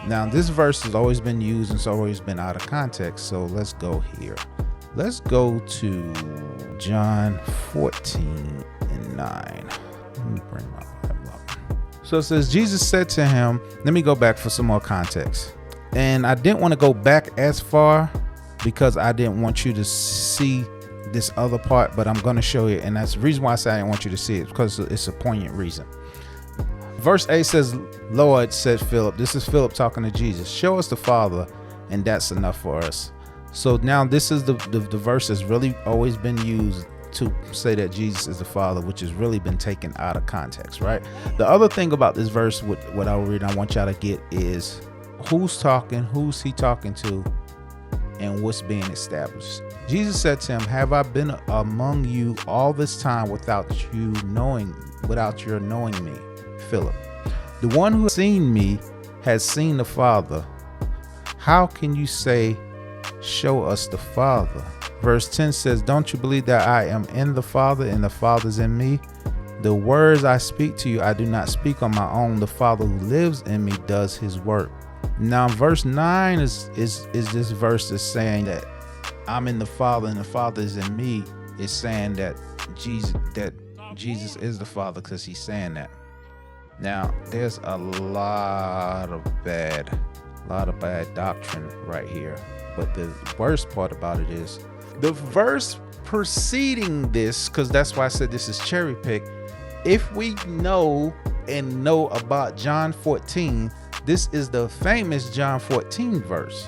Now, this verse has always been used and it's always been out of context. So let's go here. Let's go to John 14 and 9. Let me bring my Bible up. So it says, Jesus said to him, let me go back for some more context. And I didn't want to go back as far because I didn't want you to see this other part, but I'm going to show you. And that's the reason why I say I didn't want you to see it, because it's a poignant reason. Verse 8 says, Lord, said Philip, this is Philip talking to Jesus, show us the Father, and that's enough for us. So now this is the verse that's really always been used to say that Jesus is the Father, which has really been taken out of context, right? The other thing about this verse, what I read, I want y'all to get is who's talking, who's he talking to, and what's being established. Jesus said to him, have I been among you all this time without your knowing me, Philip? The one who has seen me has seen the Father. How can you say, show us the Father? Verse 10 says, don't you believe that I am in the Father and the Father's in me? The words I speak to you, I do not speak on my own. The Father who lives in me does his work. Now, verse 9 is this verse that's saying that I'm in the Father and the Father is in me. It's saying that Jesus is the Father, because he's saying that. Now, there's a lot of bad doctrine right here. But the worst part about it is the verse preceding this, because that's why I said this is cherry pick. If we know about John 14, this is the famous John 14 verse.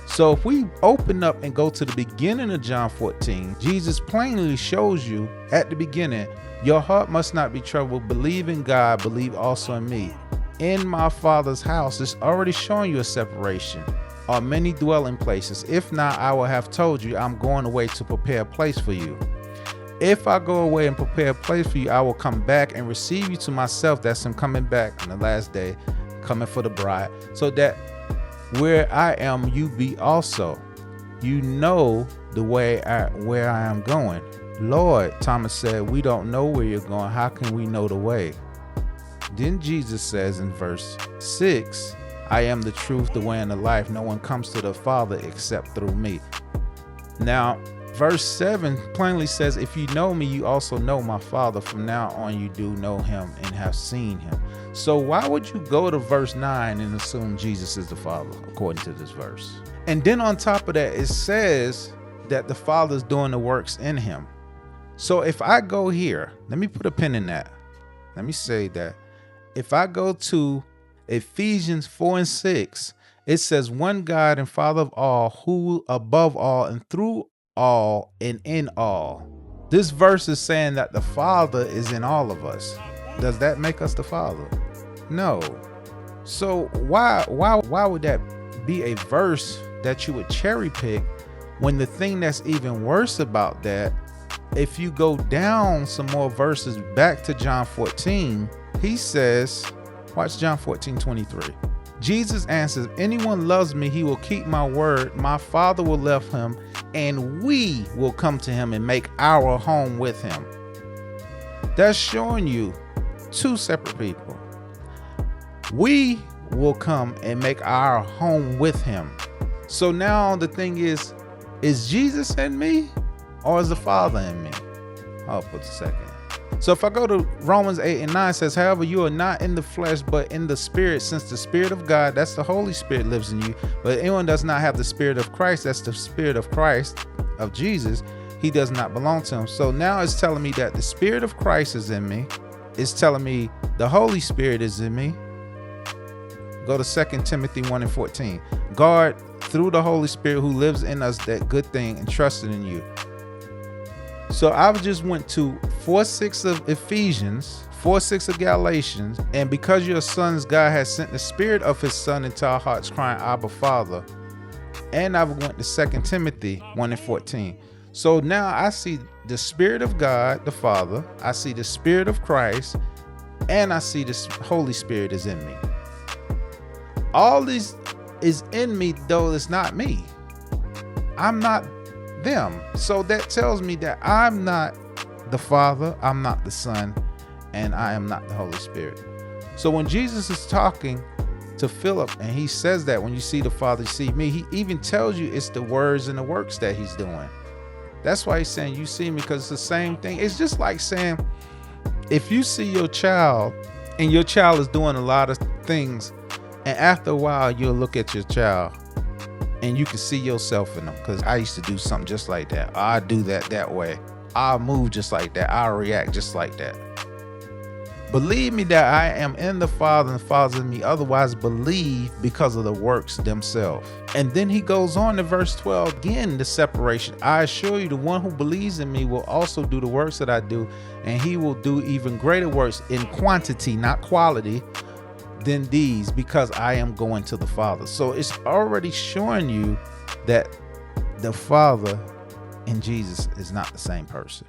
So if we open up and go to the beginning of John 14, Jesus plainly shows you at the beginning, your heart must not be troubled. Believe in God, believe also in me. In my Father's house, it's already showing you a separation. Are many dwelling places? If not, I will have told you, I'm going away to prepare a place for you. If I go away and prepare a place for you, I will come back and receive you to myself. That's him coming back on the last day, coming for the bride, so that where I am, you be also. You know the way where I am going. Lord, Thomas said, we don't know where you're going. How can we know the way? Then Jesus says in verse 6, I am the truth, the way, and the life. No one comes to the Father except through me. Now, verse 7 plainly says, if you know me, you also know my Father. From now on, you do know him and have seen him. So why would you go to verse 9 and assume Jesus is the Father, according to this verse? And then on top of that, it says that the Father is doing the works in him. So if I go here, let me put a pin in that. Let me say that if I go to Ephesians 4 and 6, it says, one God and Father of all, who above all and through all and in all. This verse is saying that the Father is in all of us. Does that make us the Father? No. So why would that be a verse that you would cherry pick, when the thing that's even worse about that, if you go down some more verses back to John 14, he says, watch John 14:23. Jesus answers, anyone loves me, he will keep my word. My Father will love him, and we will come to him and make our home with him. That's showing you two separate people. We will come and make our home with him. So now the thing is Jesus in me, or is the Father in me? I'll put a second. So if I go to Romans 8 and 9, says, however, you are not in the flesh, but in the Spirit, since the Spirit of God, that's the Holy Spirit, lives in you. But anyone does not have the Spirit of Christ, that's the Spirit of Christ, of Jesus, he does not belong to him. So now it's telling me that the Spirit of Christ is in me. It's telling me the Holy Spirit is in me. Go to 2 Timothy 1 and 14. Guard through the Holy Spirit who lives in us that good thing and trusted in you. So I just went to 4:6 of Ephesians, 4:6 of Galatians, and because your sons, God has sent the Spirit of his Son into our hearts, crying, Abba, Father. And I went to 2 Timothy 1 and 14. So now I see the Spirit of God, the Father, I see the Spirit of Christ, and I see the Holy Spirit is in me. All this is in me, though it's not me. I'm not them. So that tells me that I'm not the Father, I'm not the Son, and I am not the Holy Spirit. So when Jesus is talking to Philip, and he says that when you see the Father, you see me. He even tells you it's the words and the works that he's doing. That's why he's saying you see me, because it's the same thing. It's just like saying, if you see your child and your child is doing a lot of things, and after a while you'll look at your child and you can see yourself in them. Because I used to do something just like that. I do that way. I'll move just like that. I'll react just like that. Believe me that I am in the Father and the Father in me. Otherwise, believe because of the works themselves. And then he goes on to verse 12 again, the separation. I assure you, the one who believes in me will also do the works that I do, and he will do even greater works in quantity, not quality, than these, because I am going to the Father. So it's already showing you that the Father and Jesus is not the same person.